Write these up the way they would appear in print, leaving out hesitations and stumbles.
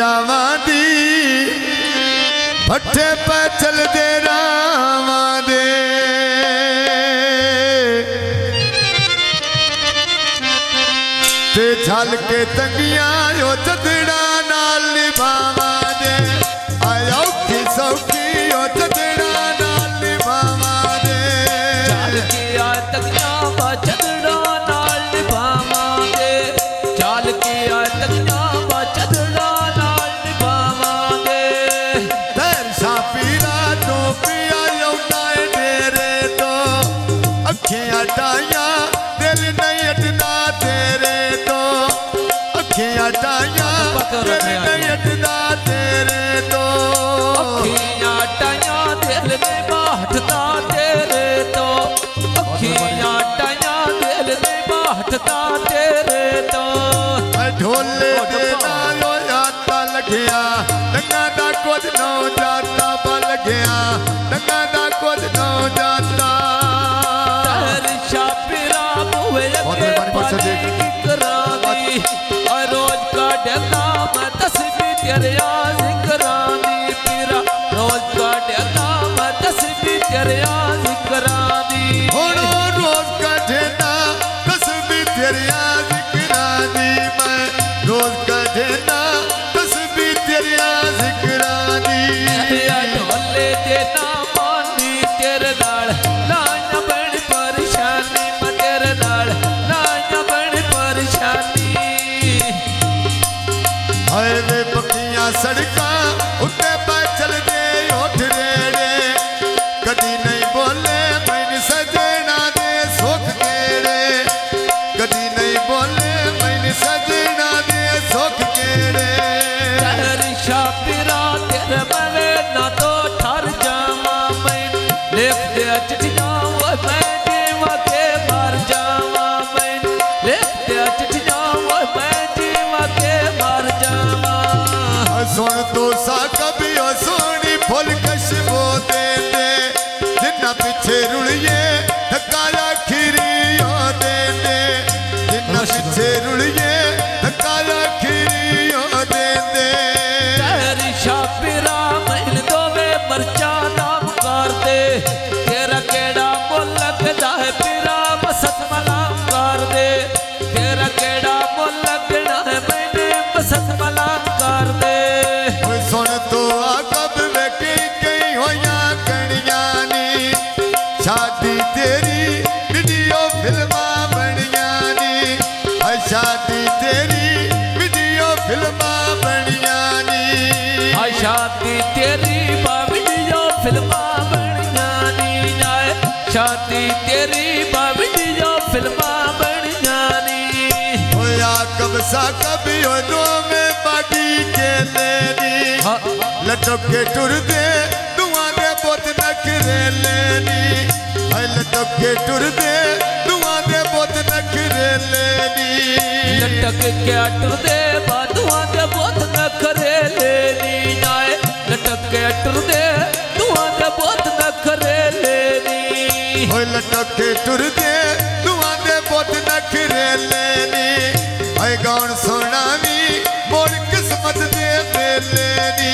रावां दी भट्ठे पे चलदे रावां दे ते झल के तंगियां ओ चदड़ा नाल निभावां दे आया औखी सौखी ओ चदड़ा नाल निभावां दे झल के आ तंगियां वा चदड़ा नाल निभावां दे झल के आ तंगियां वा चदड़ा नाल निभावां दे तेर शापीरा तो पिया यौना डेरे तो अखियां टाइयां दिल नहीं हटना तेरे तो अखियां टाइयां दिल नहीं हटना तेरे तो अखियां टाइयां दिल नहीं बाटता तेरे तो अखियां टाइयां दिल नहीं बाटता तेरे तो ढोले दे नालो जाता लग्या डंगा दा कुछ नौ जाता बल गया डंगा दा कुछ नौ जाता तेर शापिरा मुए अगे पानी करानी रोज का डरना मैं तस्वीर तेरे जिक्रानी पीरा रोज का डरना मैं तस्वीर तेरे जिक्रानी होनो रोज का ढेना तस्वीर तेरी जिक्रानी मैं रोज का ढेना तस्वीर तेरी जिक्रानी ढोले देना मानी तेरे नाल लाया बड़ी परेशानी मैं तेरे नाल लाया बड़ी परेशानी हाय वे पक्कियां सड़कां उत्ते पे चलदे उठ रेड़े कदी नहीं बोले मैनू सजना दे सुख केड़े कदी नहीं बोले मैनू सजना दे सुख केड़े तेरी शापिरा तेरे मले ना तो ठर जावा मैं लिख दे चिट्ठियां वो मैं जीवा के मर जावा मैं लिख दे चिट्ठियां वो मैं जीवा के मर जावा सुन तो सा कभी ओ सोनी फुल कशबो दे दे जिन्ना पीछे रुड़िए धक्काया खीरी ओ दे दे जिन्ना पीछे रुड़िए धक्काया खीरी ओ दे दे तेरी शापिरा मैन दोवे मरचा नाम कर दे तेरा केड़ा मुल लगदा है पीरा बसत मलाम कर दे तेरा केड़ा मुल लगना है मैंने बसत मलाम कर दे ओए सुन तो आ कब वे कई होया कणियां नी शादी तेरी वीडियो फिल्मा बनिया नी हाय शादी तेरी वीडियो फिल्मा बनिया नी हाय शादी तेरी वीडियो फिल्मा बन जानी जाए शादी तेरी वीडियो फिल्मा बन जानी होया कब सा कभी हो दो में बागी के लेनी लटक के टुर दे दुआ दे बहुत नखरे लेनी हाय लटक के टुर दे दुआ दे बहुत नखरे लेनी लटक के अटर दे बादुआ दे बहुत नखरे लेनी जाए लटक के अटर दे दुआ दे बहुत नखरे लेनी होय लटक के टुर दे दुआ दे बहुत नखरे लेनी हाय गाउन सुनावी मोड़ किस्मत दे लेनी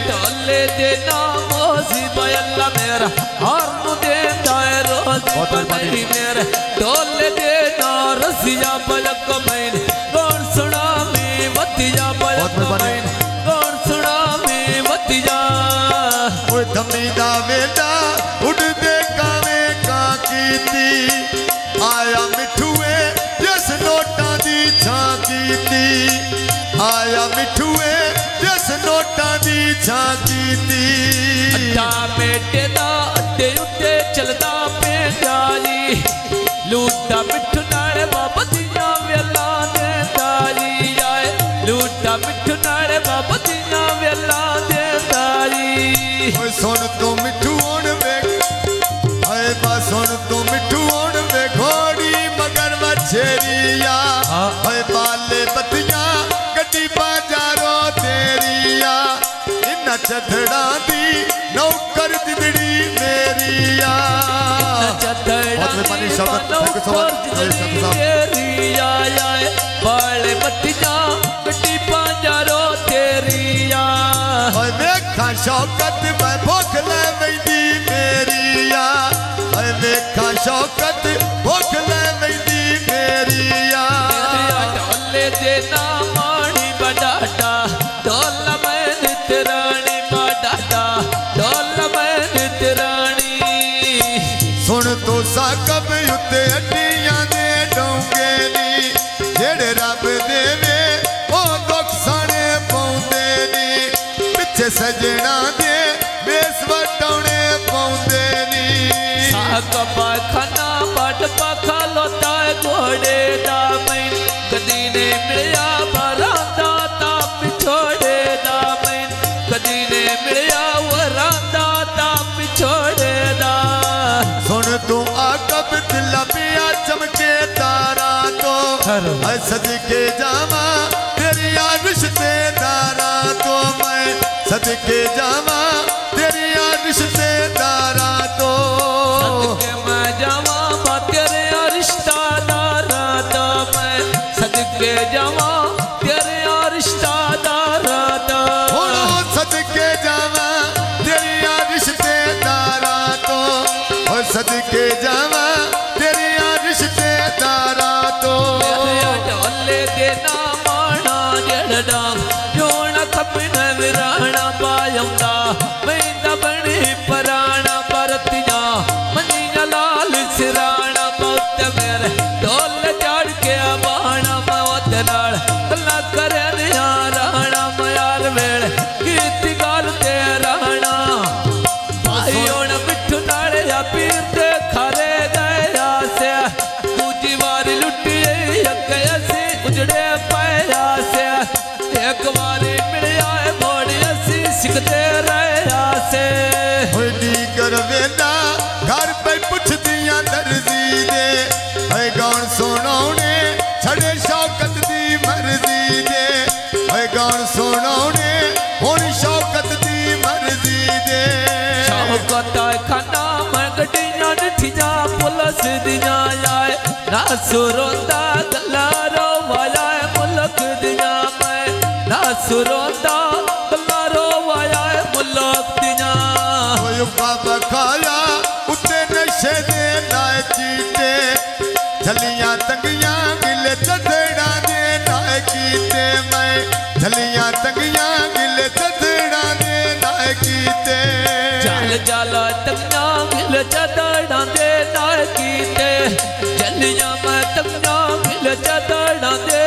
ढोले दे नाम सी अल्लाह मेरा हर नु दे दाए रोज बनी मेरे ढोले दे ना रसिया पलक मैंने कौन सुना में मतिया पलक मैंने कौन सुना में मतिया ओए धमी दा वेदा उड़ दे कावे का कीती आया मिठूए जिस नोटां दी छां कीती आया मिठूए जिस नोटां दी छां कीती अड्डा मेटे दा अड्डे उत्ते चलदा पे जाली लूटा मिठू नाले बाबतियां वेला दे दाली आए लूटा मिठू नाले बाबतियां वेला दे दाली ओए सुन तू मिठू होण वे हाय बा सुन तू मिठू होण वे घोड़ी मगर वछेरिया हाय बाले बतियां गड्डी बाजारों तेरिया इन्ना चढ़ड़ा दी नौकर दिबड़ी मेरिया चदड़ा तेरी आए बाले बतियां गड्डी बाजारों तेरी शौकत मैं भुख ले वैदी मेरिया है वेखा शौकत भुख ले वैदी मेरिया ढोले दे ना माणी बडाटा ढोल में नितराणी बडाटा ढोल में नितराणी सुन तो साकब उत्ते अड्डियां दे डोंगे नी जेड़े रब देवे ओ दुख साने पाउंदे नी पिछे सजना दे बेस वटाउने पाउंदे नी साकबा खाना बड़ पखा लोता घोड़े दा मैन कदी ने मिलिया बरांदा ता पिछोड़े दा मैन कदी ने मिलिया वरांदा ता पिछोड़े दा सुन तू आकब दिल पिया चमके तारा तो है सदके जावा तेरी रिश्तेदारा तो मैं सदके जावा तेरी रिश्तेदारा तो सदके मैं जावा बा तेरे रिश्तेदार दा मैं सदके जावा तेरे रिश्तेदार दा सदके जावा तेरी रिश्तेदारा तो और सदके जावा तेरी रिश्तेदारा तो ढोले दे ना माणा जड़ड़ा जोण खपन विराणा पायंदा मैंदा बणी पराणा परतिया मनी लाल सिराणा बहुत मेरे ढोल चढ़ के बाणा मौत नाल गल्ला करे निया राणा मयार वेल कीर्ति गाल ते राणा भाई ओण मिठू नाल या पीर ते खरे गया से दूजी बार लुटी असी उजड़े पाया से एक बार मिलिया मोड़ी असी सिखते रहा से कर वेदा घर पे पुछ दिया दर्जी दे है गान सुनाने छड़े शौकत दी मर्जी दे है गान सुनाने हुन शौकत दी मर्जी दे शौकत खाना मैं गड्डियां नठिया पुलिस दिया आए ना सुरोंदा गलारो वाया मुल्क दिया मैं ना सुरोंदा गलारो वाया मुल्क दिया बाबा खाया उत्ते नशे दे नाए चीटे झलियां तंगियां गिले चदड़ा दे नाए कीते मैं झलियां तंगियां गिले चदड़ा दे नाए कीते चल जाला तंगियां गिले चदड़ा दे नाए कीते झलियां मैं तंगियां गिले चदड़ा दे